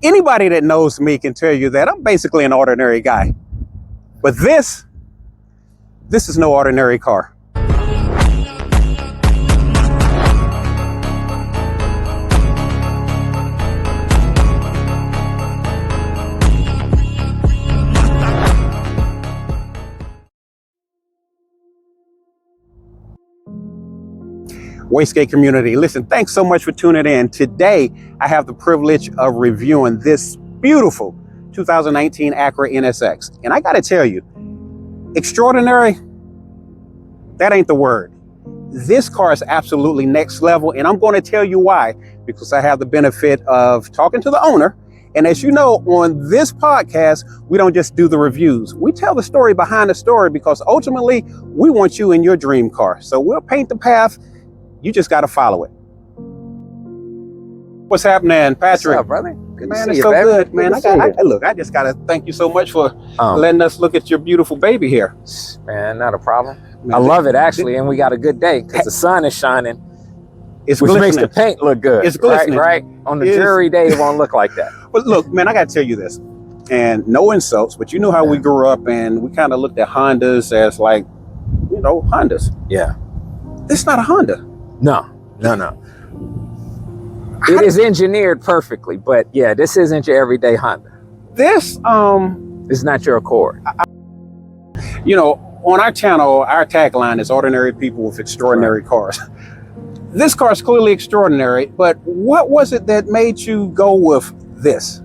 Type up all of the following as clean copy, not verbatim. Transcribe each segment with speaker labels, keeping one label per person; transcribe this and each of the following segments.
Speaker 1: Anybody that knows me can tell you that I'm basically an ordinary guy. But this is no ordinary car. Wastegate community, listen, thanks so much for tuning in. Today, I have the privilege of reviewing this beautiful 2019 Acura NSX. And I gotta tell you, extraordinary, that ain't the word. This car is absolutely next level, and I'm gonna tell you why, because I have the benefit of talking to the owner. And as you know, on this podcast, we don't just do the reviews. We tell the story behind the story, because ultimately, we want you in your dream car. So we'll paint the path. You just got to follow it. What's happening, Patrick?
Speaker 2: What's up, brother? Good
Speaker 1: Man,
Speaker 2: to
Speaker 1: it's
Speaker 2: see
Speaker 1: so
Speaker 2: you,
Speaker 1: good, man.
Speaker 2: Look,
Speaker 1: I just got to thank you so much for letting us look at your beautiful baby here.
Speaker 2: man, not a problem.
Speaker 1: Man,
Speaker 2: I love it, actually, and we got a good day because the sun is shining,
Speaker 1: it's
Speaker 2: which
Speaker 1: glistening.
Speaker 2: makes the paint look good.
Speaker 1: It's glistening.
Speaker 2: Right? On the jury day, it won't look like that.
Speaker 1: But look, man, I got to tell you this, and no insults, but you know how we grew up, and we kind of looked at Hondas as like, you know, Hondas.
Speaker 2: Yeah.
Speaker 1: It's not a Honda.
Speaker 2: No. It is engineered perfectly, but yeah, this isn't your everyday Honda.
Speaker 1: This,
Speaker 2: It's not your Accord.
Speaker 1: you know, on our channel, our tagline is ordinary people with extraordinary cars. This car is clearly extraordinary, but what was it that made you go with this?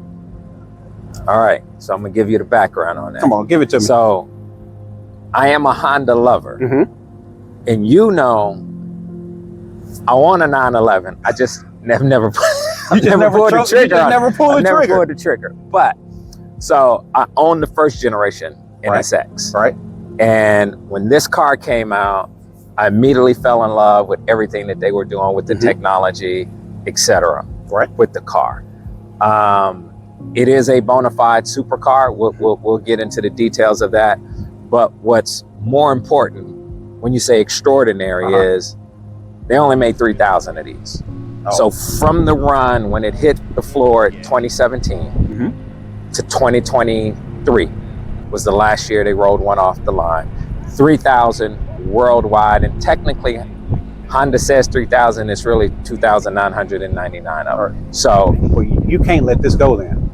Speaker 2: All right, so I'm gonna give you the background on that.
Speaker 1: Come on, give it to me.
Speaker 2: So, I am a Honda lover, and you know, I want a 911. I just never pulled the trigger. But so I own the first generation NSX.
Speaker 1: Right.
Speaker 2: And when this car came out, I immediately fell in love with everything that they were doing with the technology, etc.
Speaker 1: Right.
Speaker 2: With the car. It is a bona fide supercar. We'll get into the details of that. But what's more important when you say extraordinary is they only made 3,000 of these. So from the run, when it hit the floor at 2017 to 2023 was the last year they rolled one off the line. 3,000 worldwide, and technically Honda says 3,000, it's really 2,999 of them. So
Speaker 1: well, you can't let this go then.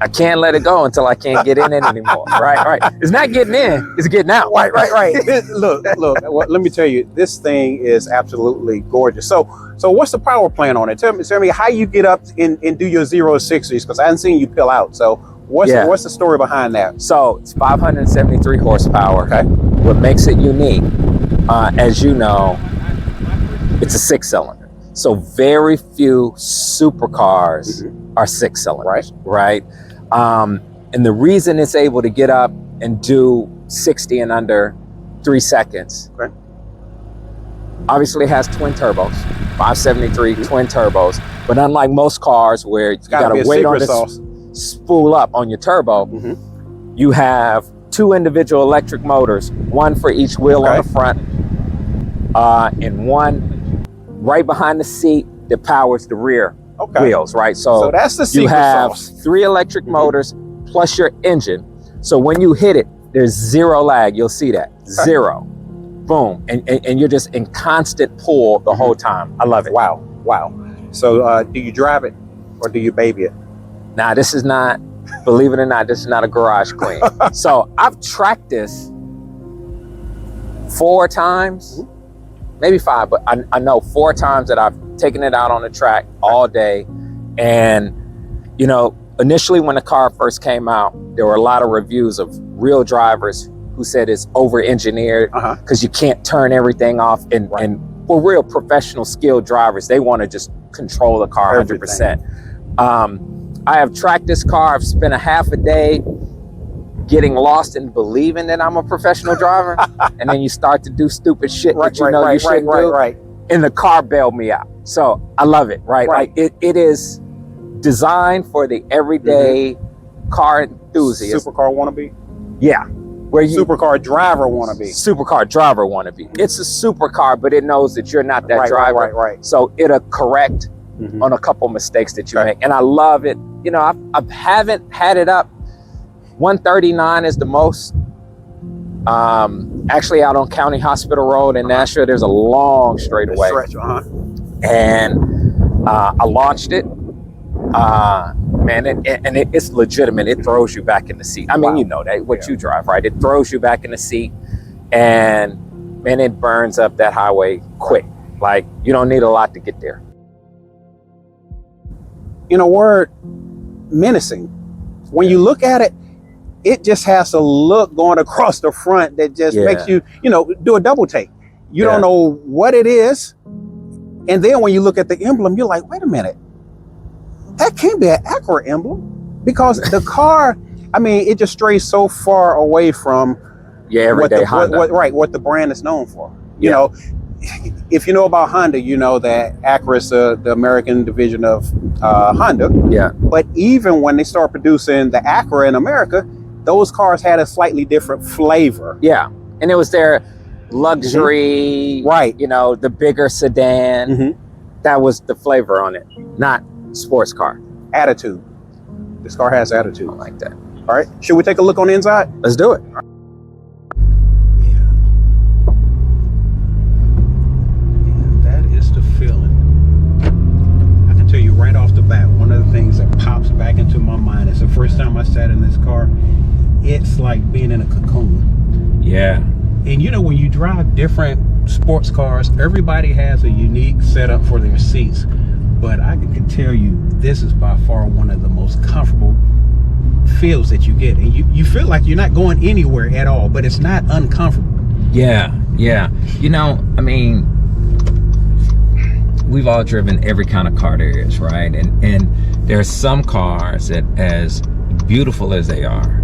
Speaker 2: I can't let it go until I can't get in it anymore. Right. It's not getting in, it's getting out.
Speaker 1: Right. Look, well, let me tell you, this thing is absolutely gorgeous. So what's the power plant on it? Tell me how you get up and do your 0-60s, because I haven't seen you pill out. So what's the story behind that?
Speaker 2: So it's 573 horsepower.
Speaker 1: Okay.
Speaker 2: What makes it unique, as you know, it's a 6-cylinder. So very few supercars are 6-cylinders, right? And the reason it's able to get up and do 60 in under 3 seconds, obviously it has twin turbos, 573 twin turbos, but unlike most cars where you gotta wait on this spool up on your turbo, you have 2 individual electric motors, one for each wheel on the front, and one right behind the seat that powers the rear wheels, right? So
Speaker 1: that's the secret
Speaker 2: you have
Speaker 1: sauce.
Speaker 2: 3 electric motors plus your engine. So when you hit it, there's 0 lag. You'll see that. 0. Boom. And you're just in constant pull the whole time. I love it.
Speaker 1: Wow. So do you drive it or do you baby it?
Speaker 2: Now, this is not, believe it or not, this is not a garage queen. So I've tracked this 4 times, maybe 5, but I know 4 times that I've taken it out on the track all day. And, you know, initially when the car first came out, there were a lot of reviews of real drivers who said it's over-engineered because you can't turn everything off. And for real professional skilled drivers, they want to just control the car 100%. I have tracked this car. I've spent a half a day getting lost in believing that I'm a professional driver. And then you start to do stupid shit that you know you shouldn't do. And the car bailed me out. So I love it, right? Like it is designed for the everyday car enthusiast.
Speaker 1: Supercar wannabe?
Speaker 2: Yeah. Where you
Speaker 1: supercar driver wannabe.
Speaker 2: Supercar driver wannabe. It's a supercar, but it knows that you're not that driver.
Speaker 1: Right.
Speaker 2: So it'll correct on a couple mistakes that you make. And I love it you know, I haven't had it up. 139 is the most. Actually, out on County Hospital Road in Nashville, there's a long straightaway. And I launched it. Man, it's legitimate. It throws you back in the seat. I mean, you know that what you drive, right? It throws you back in the seat, and man, it burns up that highway quick. Like, you don't need a lot to get there.
Speaker 1: In a word, menacing. When you look at it, it just has a look going across the front that just makes you, you know, do a double take. You don't know what it is. And then when you look at the emblem, you're like, wait a minute. That can't be an Acura emblem, because the car, I mean, it just strays so far away from what the brand is known for. You know, if you know about Honda, you know that Acura is the American division of Honda. Yeah. But even when they start producing the Acura in America, those cars had a slightly different flavor.
Speaker 2: Yeah, and it was their luxury, right? You know, the bigger sedan. That was the flavor on it, not sports car.
Speaker 1: Attitude. This car has attitude.
Speaker 2: I like that.
Speaker 1: All right, should we take a look on the inside?
Speaker 2: Let's do it.
Speaker 1: Yeah, that is the feeling. I can tell you right off the bat, one of the things that pops back into my mind is the first time I sat in this car, it's like being in a cocoon.
Speaker 2: Yeah.
Speaker 1: And you know, when you drive different sports cars, everybody has a unique setup for their seats. But I can tell you, this is by far one of the most comfortable feels that you get. And you feel like you're not going anywhere at all, but it's not uncomfortable.
Speaker 2: Yeah, yeah. You know, I mean, we've all driven every kind of car there is, right? And there are some cars that, as beautiful as they are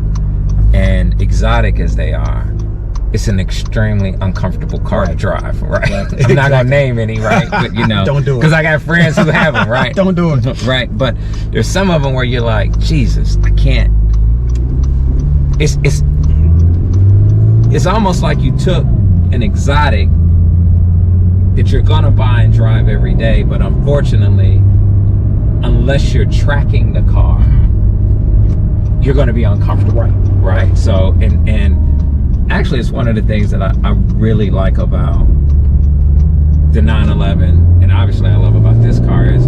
Speaker 2: and exotic as they are, it's an extremely uncomfortable car to drive, right? Exactly. I'm not gonna name any, right? But you know,
Speaker 1: don't do it,
Speaker 2: because I got friends who have them, right?
Speaker 1: Don't do it,
Speaker 2: right? But there's some of them where you're like, Jesus, I can't. It's almost like you took an exotic that you're gonna buy and drive every day, but unfortunately, unless you're tracking the car, you're gonna be uncomfortable, right? So and actually, it's one of the things that I really like about the 911, and obviously I love about this car, is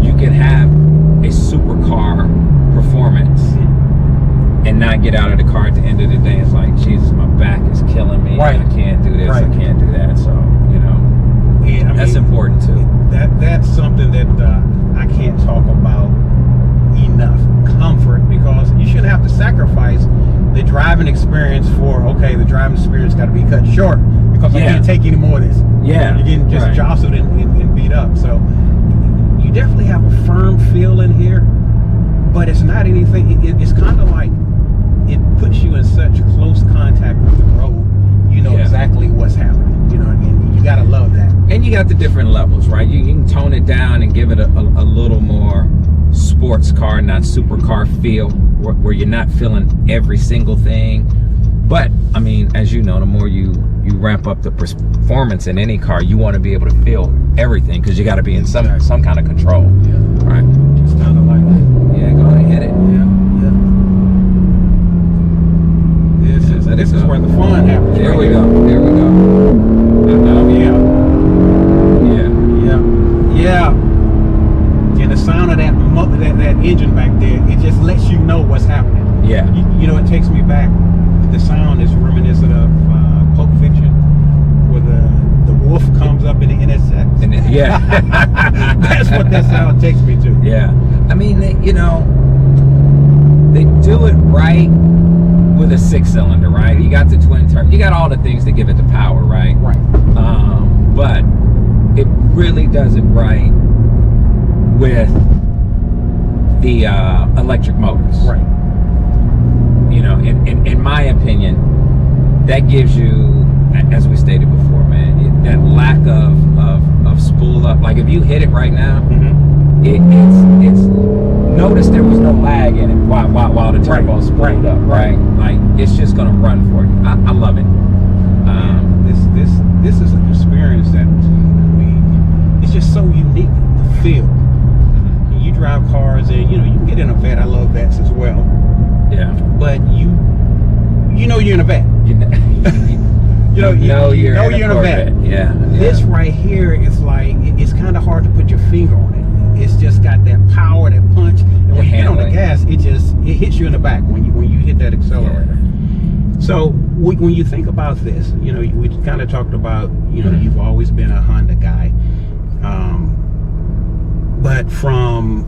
Speaker 2: you can have a supercar performance and not get out of the car at the end of the day. It's like, Jesus, my back is killing me. I can't do this, I can't do that. So, you know,
Speaker 1: I mean,
Speaker 2: that's important too.
Speaker 1: That's something that I can't talk about enough. Comfort, because you shouldn't have to sacrifice the driving experience for, okay, the driving experience got to be cut short because I can't take any more of this. Yeah. You're getting just jostled and beat up. So you definitely have a firm feel in here, but it's not anything, it's kind of like it puts you in such close contact with the road. You know exactly what's happening, you know, and you got to love that.
Speaker 2: And you got the different levels, right? You can tone it down and give it a little more sports car, not supercar feel, where you're not feeling every single thing. But I mean, as you know, the more you ramp up the performance in any car, you want to be able to feel everything, because you got to be in some kind of control. Right?
Speaker 1: Just kind of like that.
Speaker 2: Yeah, go ahead and hit it.
Speaker 1: This is where the fun happens.
Speaker 2: There we go. There we go.
Speaker 1: Yeah. And the sound of that engine back there, it just lets you know what's happening.
Speaker 2: Yeah.
Speaker 1: You know, it takes me back. The sound is reminiscent of Pulp Fiction, where the wolf comes up in the NSX.
Speaker 2: And
Speaker 1: that's what that sound takes me to.
Speaker 2: Yeah. I mean, they do it right with a 6-cylinder, right? You got the twin turbo. You got all the things that give it the power, right?
Speaker 1: Right.
Speaker 2: But it really does it right with the electric motors.
Speaker 1: Right.
Speaker 2: You know, in my opinion, that gives you, as we stated before, man, that lack of spool up. Like if you hit it right now, it's notice there was no lag in it while the turbo spooled up, right? Like it's just gonna run for you. I love it.
Speaker 1: This is an experience that, I mean, it's just so unique to feel. You drive cars, and you know, you get in a Vette. I love Vettes as well.
Speaker 2: Yeah.
Speaker 1: But you know you're in a Vette. You know you're in a Vette.
Speaker 2: Yeah.
Speaker 1: This right here is like, it's kind of hard to put your finger on it. It's just got that power, that punch, and when you get on the gas, it hits you in the back when you hit that accelerator. Yeah. So when you think about this, you know, we kind of talked about, you know, you've always been a Honda guy, but from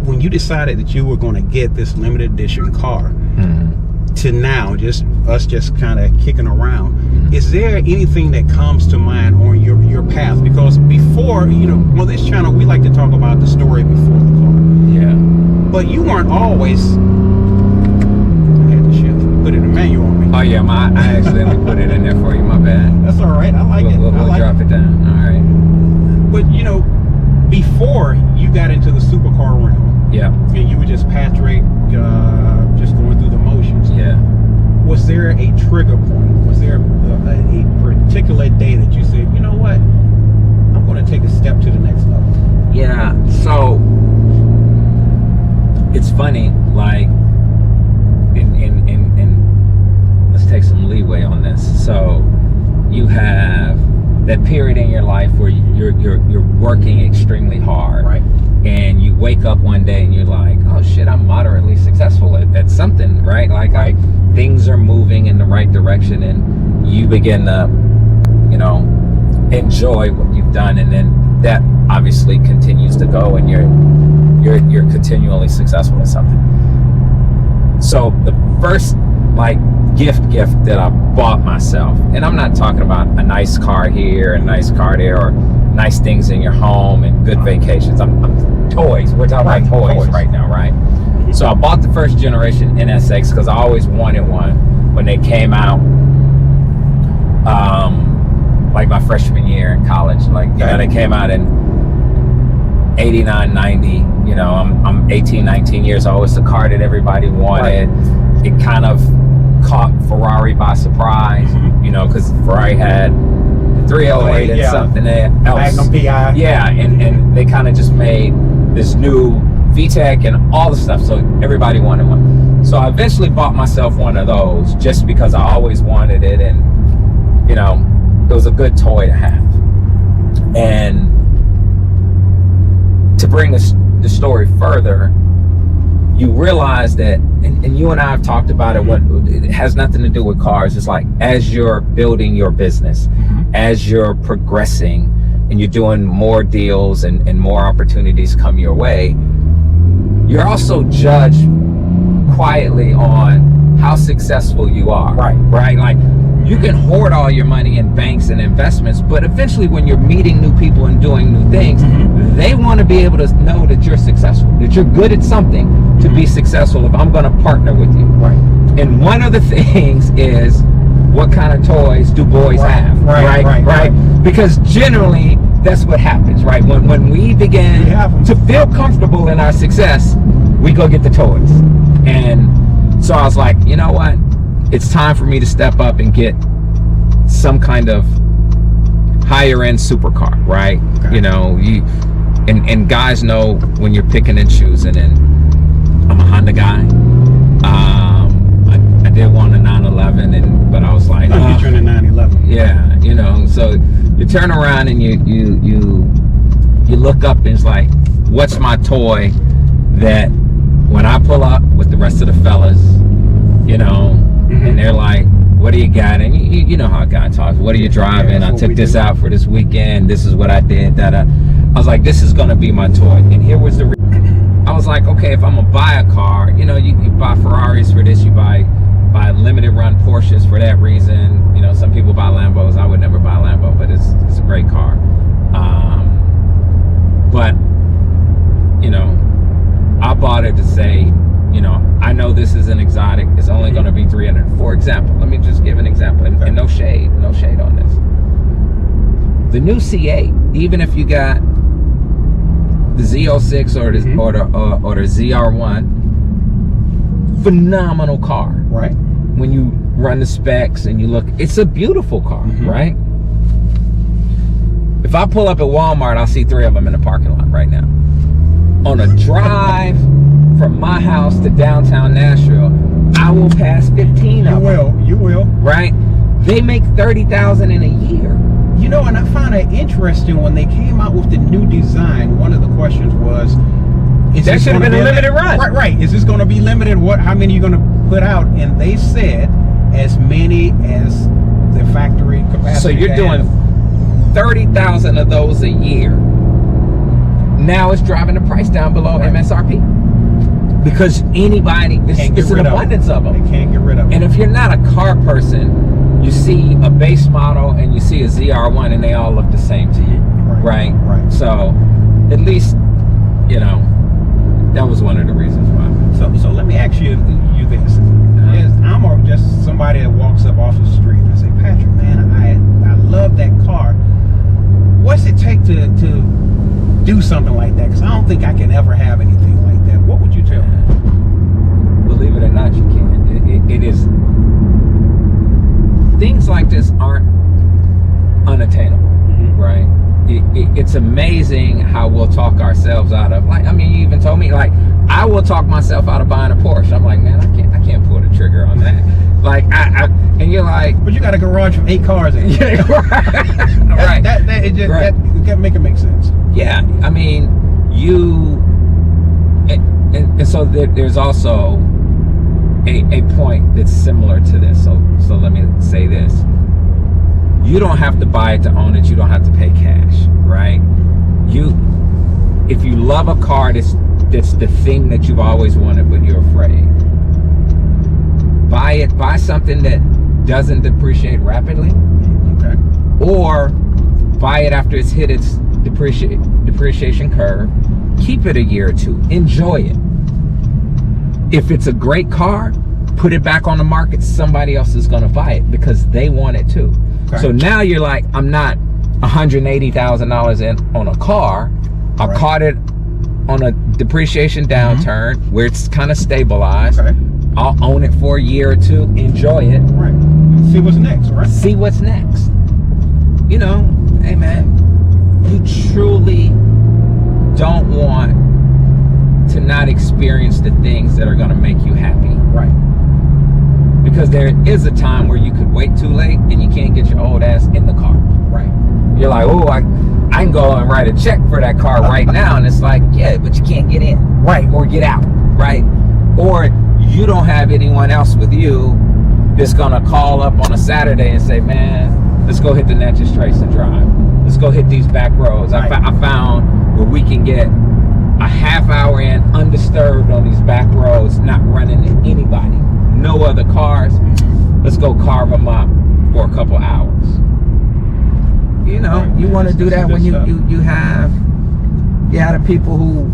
Speaker 1: when you decided that you were going to get this limited edition car to now, just kind of kicking around, is there anything that comes to mind on your path? Because before, you know, on this channel, we like to talk about the story before the car.
Speaker 2: Yeah.
Speaker 1: But you weren't always. I had to shift, put it in manual on me.
Speaker 2: Oh yeah, I accidentally put it in there for you. My bad.
Speaker 1: That's all right. I like it.
Speaker 2: We'll drop it down. All right.
Speaker 1: But you know, before you got into the supercar realm,
Speaker 2: yeah,
Speaker 1: and you were just Patrick, just going through the motions.
Speaker 2: Yeah.
Speaker 1: Was there a trigger point? Was there a particular day that you said, you know what, I'm going to take a step to the next level?
Speaker 2: Yeah. So it's funny, like, and let's take some leeway on this. So you have that period in your life where you're working extremely hard,
Speaker 1: right?
Speaker 2: And you wake up one day and you're like, oh shit, I'm moderately successful at something, right? Like, things are moving in the right direction, and you begin to, you know, enjoy what you've done, and then that obviously continues to go, and you're continually successful at something. So the first like gift that I bought myself, and I'm not talking about a nice car here, a nice car there, or nice things in your home and good vacations. I'm toys. We're talking about toys right now, right? So I bought the first generation NSX because I always wanted one when they came out. Like my freshman year in college, like, you know, they came out in 89, 90. You know, I'm 18, 19 years old. It's the car that everybody wanted. Right. It kind of caught Ferrari by surprise, you know, because Ferrari had 308 and something else.
Speaker 1: Magnum PI.
Speaker 2: Yeah, and they kind of just made this new VTEC and all the stuff, so everybody wanted one. So I eventually bought myself one of those just because I always wanted it, and, you know, it was a good toy to have. And to bring the story further, you realize that, and you and I have talked about it, it has nothing to do with cars. It's like, as you're building your business, as you're progressing, and you're doing more deals and more opportunities come your way, you're also judged quietly on how successful you are. Right? Like, you can hoard all your money in banks and investments, but eventually when you're meeting new people and doing new things, they want to be able to know that you're successful, that you're good at something to be successful if I'm going to partner with you. Right. And one of the things is, what kind of toys do boys have? Right. Because generally that's what happens, right? When we begin to feel comfortable in our success, we go get the toys. And so I was like, you know what? It's time for me to step up and get some kind of higher end supercar, right? Okay. You know, and guys know when you're picking and choosing, and I'm a Honda guy. I did want a 911, but I was like,
Speaker 1: you're trying a 911.
Speaker 2: Yeah, you know, so you turn around and you look up and it's like, what's my toy that when I pull up with the rest of the fellas, you know, and they're like, what do you got? And you know how a guy talks. What are you driving? I took this out for this weekend. This is what I did. I was like, this is going to be my toy. And here was the I was like, okay, if I'm going to buy a car, you know, you buy Ferraris for this, you buy limited run Porsches for that reason. You know, some people buy Lambos. I would never buy a Lambo, but it's a great car. But, you know, I bought it to say, you know, I know this is an exotic. It's only going to be 300. For example, let me just give an example, and no shade on this. The new C8, even if you got the Z06 or the ZR1, phenomenal car. Right. When you run the specs and you look, it's a beautiful car, right? If I pull up at Walmart, I'll see 3 of them in the parking lot right now. on a drive from my house to downtown Nashville, I will pass 15 of them.
Speaker 1: You will.
Speaker 2: Right? They make 30,000 in a year.
Speaker 1: You know, and I found it interesting when they came out with the new design. One of the questions was,
Speaker 2: That should have been a limited run.
Speaker 1: Right. Is this going to be limited? How many are you going to put out? And they said as many as the factory capacity.
Speaker 2: So you're doing 30,000 of those a year. Now it's driving the price down below MSRP. Because anybody, it's an abundance of them.
Speaker 1: They can't get rid of them.
Speaker 2: And if you're not a car person, you see a base model and you see a ZR1 and they all look the same to you. Right? So at least, you know, that was one of the reasons why.
Speaker 1: So let me ask you this. Yes, I'm just somebody that walks up off the street and I say, Patrick, man, I love that car. What's it take to do something like that? Because I don't think I can ever have anything like that. What would you tell me?
Speaker 2: Believe it or not, you can. It is. Things like this aren't unattainable, right? It's amazing how we'll talk ourselves out of, like, I mean, you even told me, like, I will talk myself out of buying a Porsche. I'm like, man, I can't pull the trigger on that. Like, and you're like,
Speaker 1: but you got a garage with 8 cars in it.
Speaker 2: Yeah, right.
Speaker 1: That make it make sense.
Speaker 2: Yeah, I mean, and so there's also a point that's similar to this. So let me say this. You don't have to buy it to own it. You don't have to pay cash, right? If you love a car that's the thing that you've always wanted, but you're afraid, buy something that doesn't depreciate rapidly,
Speaker 1: okay,
Speaker 2: or buy it after it's hit its depreciation curve. Keep it a year or two. Enjoy it. If it's a great car, put it back on the market. Somebody else is going to buy it because they want it too. Okay. So now you're like, I'm not $180,000 in on a car. I caught it on a depreciation downturn where it's kind of stabilized. Okay. I'll own it for a year or two. Enjoy it.
Speaker 1: Right. See what's next, right?
Speaker 2: See what's next. You know, hey man, you truly don't want to not experience the things that are going to make you happy.
Speaker 1: Right.
Speaker 2: Because there is a time where you could wait too late and you can't get your old ass in the car.
Speaker 1: Right.
Speaker 2: You're like, oh, I can go and write a check for that car right now. And it's like, yeah, but you can't get in.
Speaker 1: Right.
Speaker 2: Or get out. Right. Or you don't have anyone else with you that's going to call up on a Saturday and say, man, let's go hit the Natchez Trace and drive. Let's go hit these back roads. Right. I found where we can get a half hour in undisturbed on these back roads, not running into anybody. No other cars. Let's go carve them up for a couple hours. You know, you want to do that when you have the people who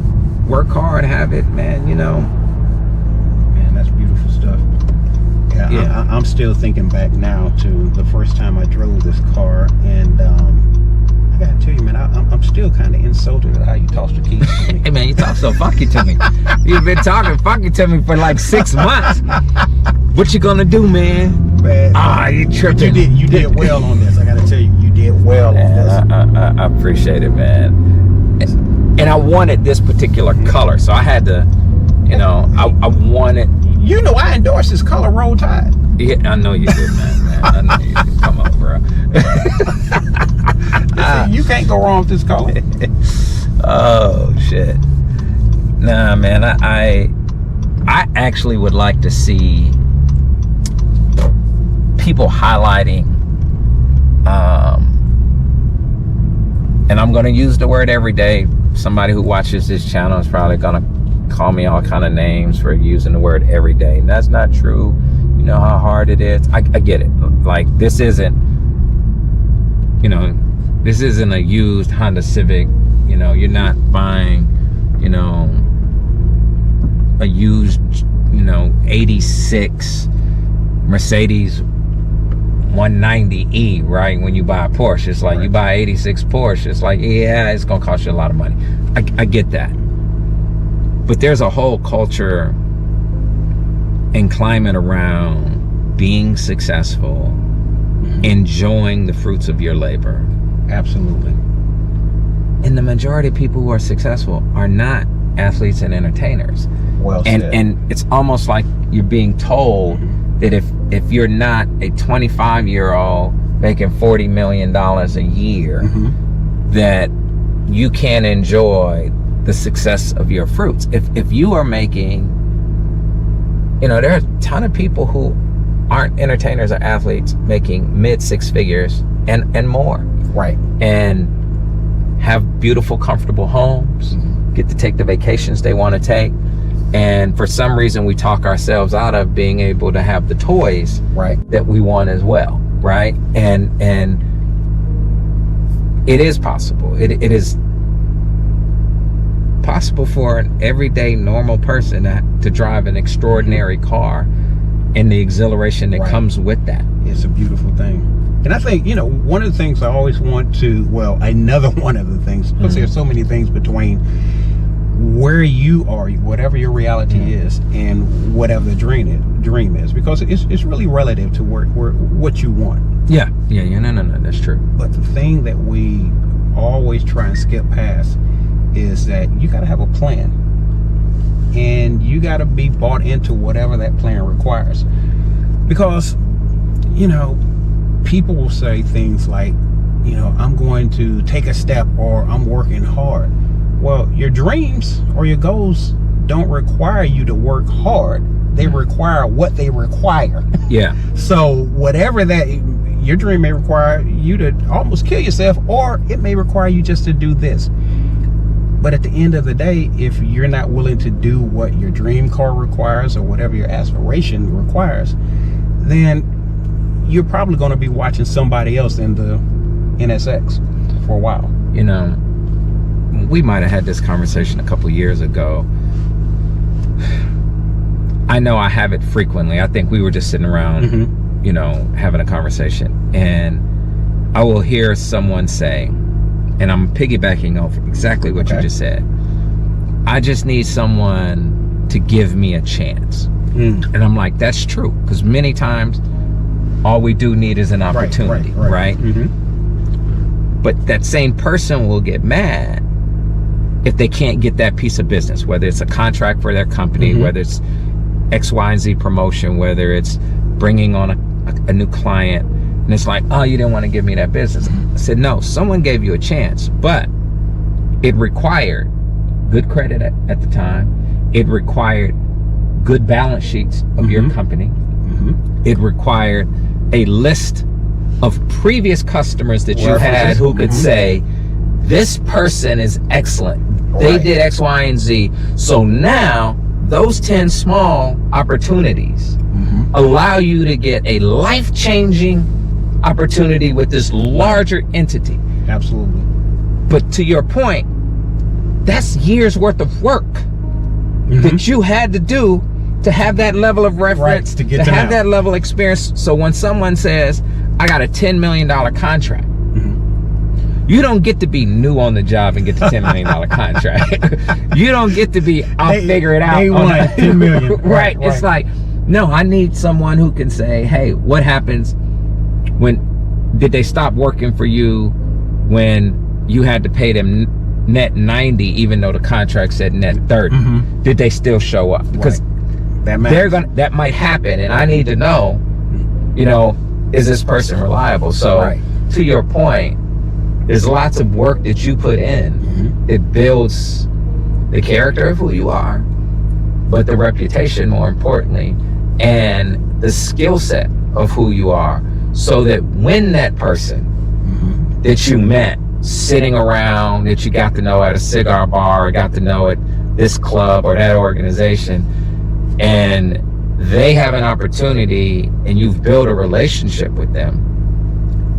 Speaker 2: work hard, have it, man, you know.
Speaker 1: Man, that's beautiful stuff. Yeah. I'm still thinking back now to the first time I drove this car, and I gotta tell you, man, I'm still kind of insulted at how you tossed the keys to me.
Speaker 2: Hey man, you talk so funky to me. You've been talking funky to me for like 6 months. What you gonna do, man? Man, you tripping.
Speaker 1: You did well on this. I gotta tell you, you did well on this.
Speaker 2: I appreciate it, man. And I wanted this particular color, so I had to, you know, I wanted.
Speaker 1: You know, I endorse this color, Roll Tide.
Speaker 2: Yeah, I know you did, man. I know you did. Come on, bro.
Speaker 1: You can't go wrong with this color.
Speaker 2: Oh shit. Nah, man. I actually would like to see people highlighting, and I'm going to use the word every day. Somebody who watches this channel is probably going to call me all kind of names for using the word every day. And that's not true. You know how hard it is. I get it. Like, this isn't, you know, this isn't a used Honda Civic. You know, you're not buying, you know, a used, you know, 86 Mercedes 190E, right? When you buy a Porsche, it's like, you buy 86 Porsche, it's like, yeah, it's gonna cost you a lot of money. I get that. But there's a whole culture and climate around being successful, enjoying the fruits of your labor.
Speaker 1: Absolutely.
Speaker 2: And the majority of people who are successful are not athletes and entertainers.
Speaker 1: Well said.
Speaker 2: And it's almost like you're being told that if you're not a 25-year-old making $40 million a year, that you can't enjoy the success of your fruits. If you are making, there are a ton of people who aren't entertainers or athletes making mid six figures and more.
Speaker 1: Right.
Speaker 2: And have beautiful, comfortable homes, get to take the vacations they want to take. And for some reason, we talk ourselves out of being able to have the toys that we want as well, right? And it is possible. It is possible for an everyday normal person to drive an extraordinary car, and the exhilaration that comes with that.
Speaker 1: It's a beautiful thing. And I think, one of the things I always want to, another one of the things, because there's so many things between where you are, whatever your reality is, and whatever the dream is, because it's really relative to what you want.
Speaker 2: Yeah, no, that's true.
Speaker 1: But the thing that we always try and skip past is that you got to have a plan, and you got to be bought into whatever that plan requires. Because, people will say things like, I'm going to take a step, or I'm working hard. Well, your dreams or your goals don't require you to work hard. They require what they require.
Speaker 2: Yeah.
Speaker 1: So whatever that, your dream may require you to almost kill yourself, or it may require you just to do this. But at the end of the day, if you're not willing to do what your dream car requires, or whatever your aspiration requires, then you're probably going to be watching somebody else in the NSX for a while.
Speaker 2: We might have had this conversation a couple years ago. I know I have it frequently. I think we were just sitting around, having a conversation, and I will hear someone say, and I'm piggybacking off exactly what you just said, I just need someone to give me a chance. And I'm like, that's true, because many times all we do need is an opportunity, right? But that same person will get mad if they can't get that piece of business, whether it's a contract for their company, whether it's X, Y, and Z promotion, whether it's bringing on a new client, and it's like, oh, you didn't want to give me that business. I said, no, someone gave you a chance, but it required good credit at the time. It required good balance sheets of your company. It required a list of previous customers that you had who could say, this person is excellent. They did X, Y, and Z. So now those 10 small opportunities allow you to get a life-changing opportunity with this larger entity.
Speaker 1: Absolutely.
Speaker 2: But to your point, that's years worth of work that you had to do to have that level of reference,
Speaker 1: to get
Speaker 2: to have
Speaker 1: now.
Speaker 2: that level of experience. So when someone says, I got a $10 million contract, you don't get to be new on the job and get the $10 million contract. You don't get to be, I'll figure it out.
Speaker 1: They want $10 million.
Speaker 2: Right. It's like, no, I need someone who can say, hey, what happens when, did they stop working for you when you had to pay them net 90, even though the contract said net 30? Did they still show up? Because that might happen, and I need to know, is this person reliable? So to your point, there's lots of work that you put in. It builds the character of who you are, but the reputation, more importantly, and the skill set of who you are, so that when that person that you met sitting around, that you got to know at a cigar bar, or got to know at this club or that organization, and they have an opportunity and you've built a relationship with them,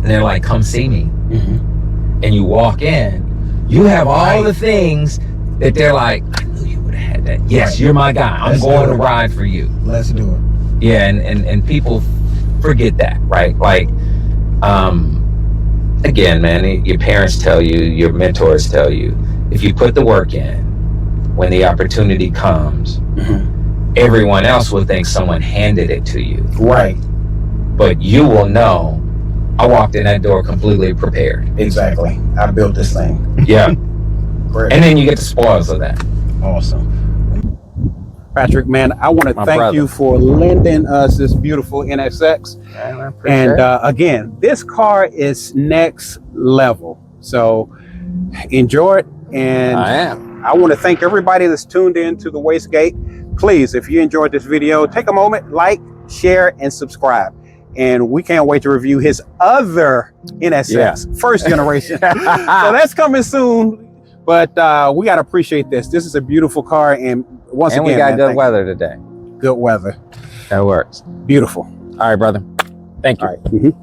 Speaker 2: and they're like, come see me. And you walk in, you have all the things that they're like, I knew you would have had that. Yes, you're my guy. I'm going to ride for you.
Speaker 1: Let's do it.
Speaker 2: Yeah, and people forget that, right? Like, again, man, your parents tell you, your mentors tell you, if you put the work in, when the opportunity comes, everyone else will think someone handed it to you.
Speaker 1: Right.
Speaker 2: But you will know, I walked in that door completely prepared.
Speaker 1: Exactly. I built this thing.
Speaker 2: Yeah.
Speaker 1: Great.
Speaker 2: And then you get the spoils of that.
Speaker 1: Awesome. Patrick, man, I want to thank
Speaker 2: brother.
Speaker 1: you for lending us this beautiful NSX.
Speaker 2: Man, I appreciate
Speaker 1: And
Speaker 2: it.
Speaker 1: again, this car is next level. So enjoy it. And
Speaker 2: I am.
Speaker 1: I want to thank everybody that's tuned in to the Wastegate. Please, if you enjoyed this video, take a moment, like, share, and subscribe. And we can't wait to review his other NSX, first generation. So that's coming soon. But we got to appreciate this. This is a beautiful car. And once again,
Speaker 2: we got
Speaker 1: man,
Speaker 2: good weather today.
Speaker 1: Good weather.
Speaker 2: That works.
Speaker 1: Beautiful.
Speaker 2: All right, brother. Thank you.
Speaker 1: All right.